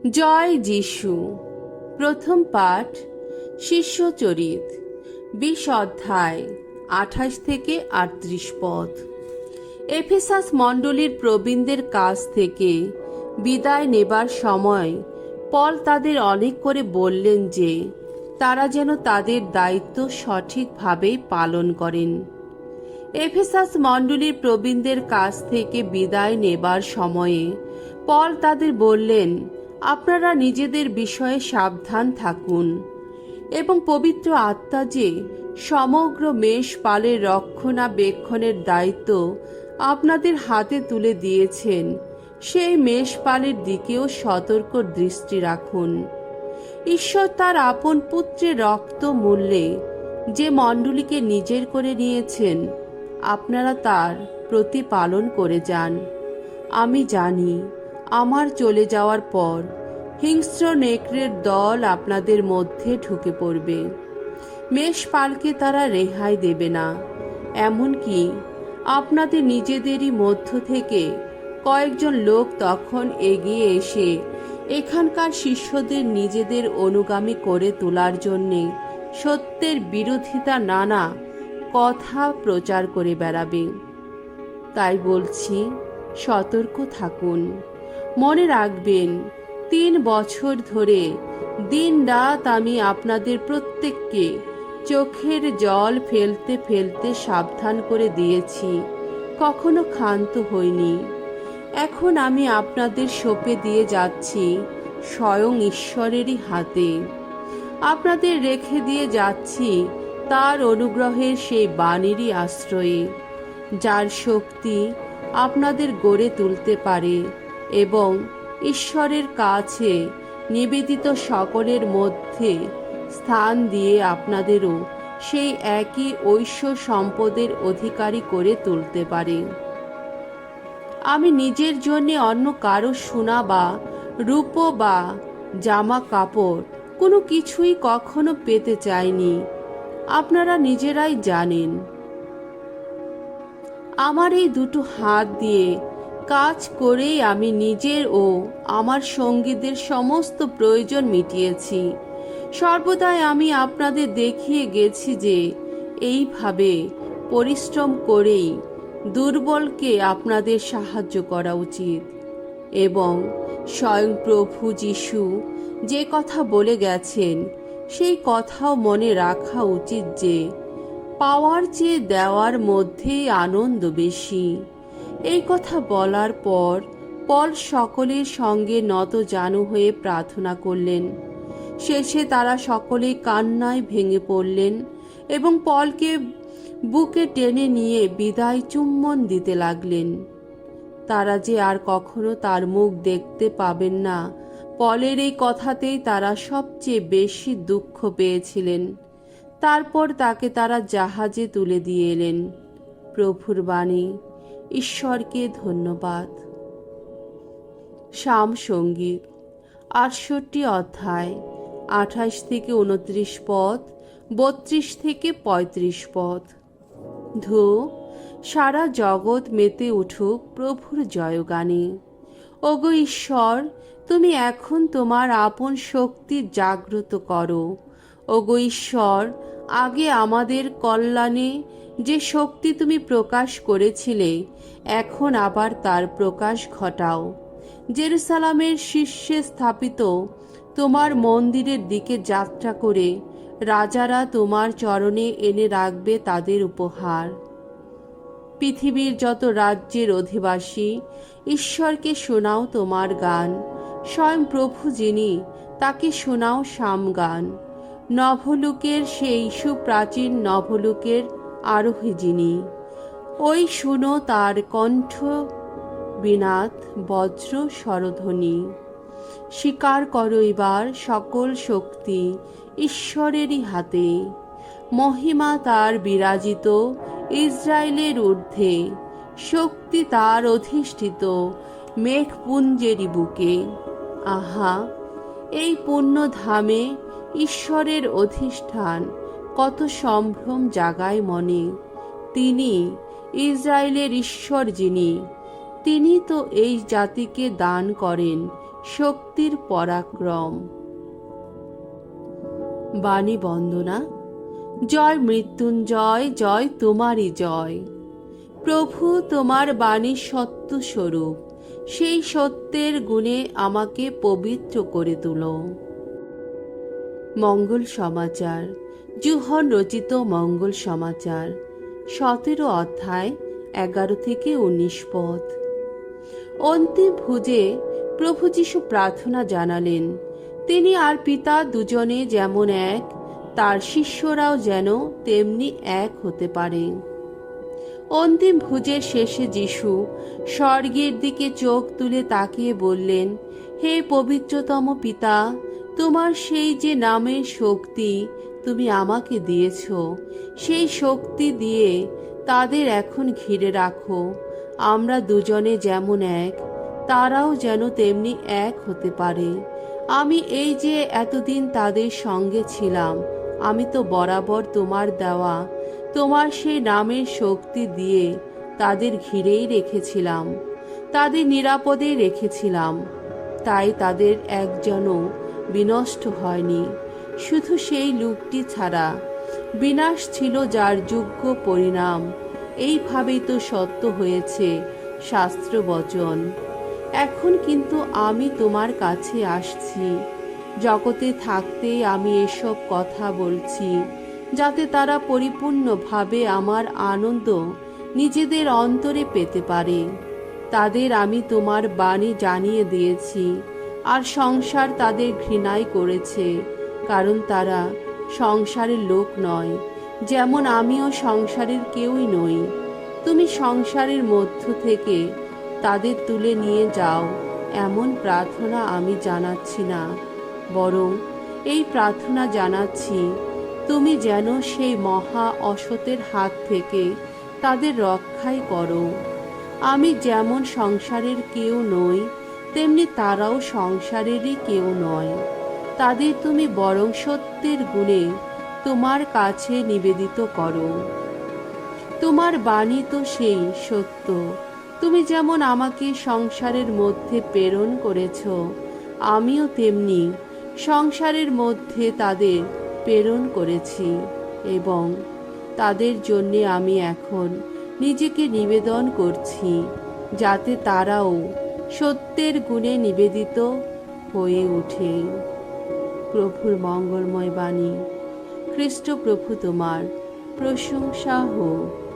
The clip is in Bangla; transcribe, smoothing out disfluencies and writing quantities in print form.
জয় যিশু। প্রথম পাঠ শিষ্যচরিত 20 অধ্যায় 28 থেকে 38 পদ। এফেসাস মণ্ডলীর প্রবীণদের কাছ থেকে বিদায় নেবার সময় পল তাদের অনেক করে বললেন যে তারা যেন তাদের দায়িত্ব সঠিকভাবেই পালন করেন। এফেসাস মণ্ডলীর প্রবীণদের কাছ থেকে বিদায় নেবার সময়ে পল তাদের বললেন, আপনারা নিজেদের বিষয়ে সাবধান থাকুন এবং পবিত্র আত্মা যে সমগ্র মেষপালের রক্ষণাবেক্ষণের দায়িত্ব আপনাদের হাতে তুলে দিয়েছেন, সেই মেষপালের দিকেও সতর্ক দৃষ্টি রাখুন। ঈশ্বর তার আপন পুত্রের রক্ত মূল্যে যে মণ্ডলীকে নিজের করে নিয়েছেন, আপনারা তার প্রতিপালন করে যান। আমি জানি আমার চলে যাওয়ার পর হিংস্র নেকড়ের দল আপনাদের মধ্যে ঢুকে পড়বে। মেষপালকে তারা রেহাই দেবে না। এমনকি আপনাদের নিজেদেরই মধ্য থেকে কয়েকজন লোক তখন এগিয়ে এসে এখানকার শিষ্যদের নিজেদের অনুগামী করে তোলার জন্যে সত্যের বিরোধিতা নানা কথা প্রচার করে বেড়াবে। তাই বলছি, সতর্ক থাকুন। মনে রাখবেন, 3 বছর ধরে দিন রাত আমি আপনাদের প্রত্যেককে চোখের জল ফেলতে ফেলতে সাবধান করে দিয়েছি, কখনো ক্ষান্ত হইনি। এখন আমি আপনাদের সঁপে দিয়ে যাচ্ছি স্বয়ং ঈশ্বরেরই হাতে। আপনাদের রেখে দিয়ে যাচ্ছি তার অনুগ্রহের সেই বাণীরই আশ্রয়ে, যার শক্তি আপনাদের গড়ে তুলতে পারে এবং ঈশ্বরের কাছে নিবেদিত সকলের মধ্যে স্থান দিয়ে আপনাদেরও সেই একই ঐশ্বর সম্পদের অধিকারী করে তুলতে পারে। আমি নিজের জন্যে অন্য কারো সোনা বা রূপ বা জামা কাপড় কোনো কিছুই কখনো পেতে চাইনি। আপনারা নিজেরাই জানেন, আমার এই দুটো হাত দিয়ে কাজ করেই আমি নিজের ও আমার সঙ্গীদের সমস্ত প্রয়োজন মিটিয়েছি। সর্বদাই আমি আপনাদের দেখিয়ে গেছি যে এইভাবে পরিশ্রম করেই দুর্বলকে আপনাদের সাহায্য করা উচিত এবং স্বয়ং প্রভু যিশু যে কথা বলে গেছেন সেই কথাও মনে রাখা উচিত যে পাওয়ার চেয়ে দেওয়ার মধ্যেই আনন্দ বেশি। এই কথা বলার পর পল সকলের সঙ্গে নতজানু হয়ে প্রার্থনা করলেন। শেষে তারা সকলেই কান্নায় ভেঙে পড়লেন এবং পলকে বুকে টেনে নিয়ে বিদায় চুম্বন দিতে লাগলেন। তারা যে আর কখনো তার মুখ দেখতে পাবেন না, পলের এই কথাতেই তারা সবচেয়ে বেশি দুঃখ পেয়েছিলেন। তারপর তাকে তারা জাহাজে তুলে দিয়ে এলেন। প্রভুর বাণী। ঈশ্বরকে ধন্যবাদ। সাম সঙ্গীত 68 অধ্যায় 28 থেকে 29 পদ, 32 থেকে 35 পদ। ধো, সারা জগৎ মেতে উঠুক প্রভুর জয়গানে। ওগো ঈশ্বর, তুমি এখন তোমার আপন শক্তি জাগ্রত করো। ওগো ঈশ্বর, আগে আমাদের কল্যাণে যে শক্তি তুমি প্রকাশ করেছিলে, এখন আবার তার প্রকাশ ঘটাও। জেরুসালামের শীর্ষে স্থাপিত তোমার মন্দিরের দিকে যাত্রা করে রাজারা তোমার চরণে এনে রাখবে তাদের উপহার। পৃথিবীর যত রাজ্যের অধিবাসী, ঈশ্বরকে শোনাও তোমার গান। স্বয়ং প্রভু যিনি, তাকে শোনাও সামগান। নভলোকের সেই সুপ্রাচীন নভলোকের আরোহী যিনি, ওই শুনো তার কণ্ঠ বিনাদ বজ্র স্বরধ্বনি। স্বীকার করো এবার সকল শক্তি ঈশ্বরেরই হাতে। মহিমা তার বিরাজিত ইসরায়েলের ঊর্ধ্বে, শক্তি তার অধিষ্ঠিত মেঘপুঞ্জেরই বুকে। আহা, এই পুণ্য ধামে ঈশ্বরের অধিষ্ঠান কত সম্ভ্রম জাগায় মনে। তিনি ইসরায়েলের ঈশ্বর যিনি, তিনি তো এই জাতিকে দান করেন শক্তির পরাক্রম। বাণী বন্দনা। জয় মৃত্যুঞ্জয়, জয় তোমারই জয়। প্রভু, তোমার বাণী সত্য স্বরূপ, সেই সত্যের গুণে আমাকে পবিত্র করে তুলো। মঙ্গল সমাচার। জুহন রচিত মঙ্গল সমাচার, 17 অধ্যায়, 11 থেকে 19 পদ। অন্তিম ভোজে প্রভু যীশু প্রার্থনা জানালেন, তিনি আর পিতা দুজনে যেমন এক, তার শিষ্যরাও যেন তেমনি এক হতে পারে। অন্তিম ভোজের শেষে যীশু স্বর্গের দিকে চোখ তুলে তাকিয়ে বললেন, হে পবিত্রতম পিতা, তোমার সেই যে নামের শক্তি তুমি আমাকে দিয়েছ, সেই শক্তি দিয়ে তাদের এখন ঘিরে রাখো। আমরা দুজনে যেমন এক, তারাও যেন তেমনি এক হতে পারে। আমি এই যে এতদিন তাদের সঙ্গে ছিলাম, আমি তো বরাবর তোমার দেওয়া তোমার সেই নামের শক্তি দিয়ে তাদের ঘিরেই রেখেছিলাম, তাদের নিরাপদে রেখেছিলাম। তাই তাদের একজনও বিনষ্ট হয়নি, শুধু সেই লোকটি ছাড়া। বিনাশ ছিল যার যোগ্য পরিণাম। এইভাবেই তো সত্য হয়েছে শাস্ত্র বচন। এখন কিন্তু আমি তোমার কাছে আসছি। জগতে থাকতে আমি এসব কথা বলছি, যাতে তারা পরিপূর্ণভাবে আমার আনন্দ নিজেদের অন্তরে পেতে পারে। তাদের আমি তোমার বাণী জানিয়ে দিয়েছি, আর সংসার তাদের ঘৃণাই করেছে, কারণ তারা সংসারের লোক নয়, যেমন আমিও সংসারের কেউই নই। তুমি সংসারের মধ্য থেকে তাদের তুলে নিয়ে যাও, এমন প্রার্থনা আমি জানাচ্ছি না, বরং এই প্রার্থনা জানাচ্ছি, তুমি যেন সেই মহা অসতের হাত থেকে তাদের রক্ষাই করো। আমি যেমন সংসারের কেউ নই, তেমনি তারাও সংসারেরই কেউ নয়। তাদের তুমি বরং সত্যের গুণে তোমার কাছে নিবেদিত করো। তোমার বাণী তো সেই সত্য। তুমি যেমন আমাকে সংসারের মধ্যে প্রেরণ করেছ, আমিও তেমনি সংসারের মধ্যে তাদের প্রেরণ করেছি, এবং তাদের জন্যে আমি এখন নিজেকে নিবেদন করছি, যাতে তারাও সত্যের গুণে নিবেদিত হয়ে ওঠে। প্রভুর মঙ্গলময় বাণী। খ্রিস্ট প্রভু তোমার প্রশংসা হোক।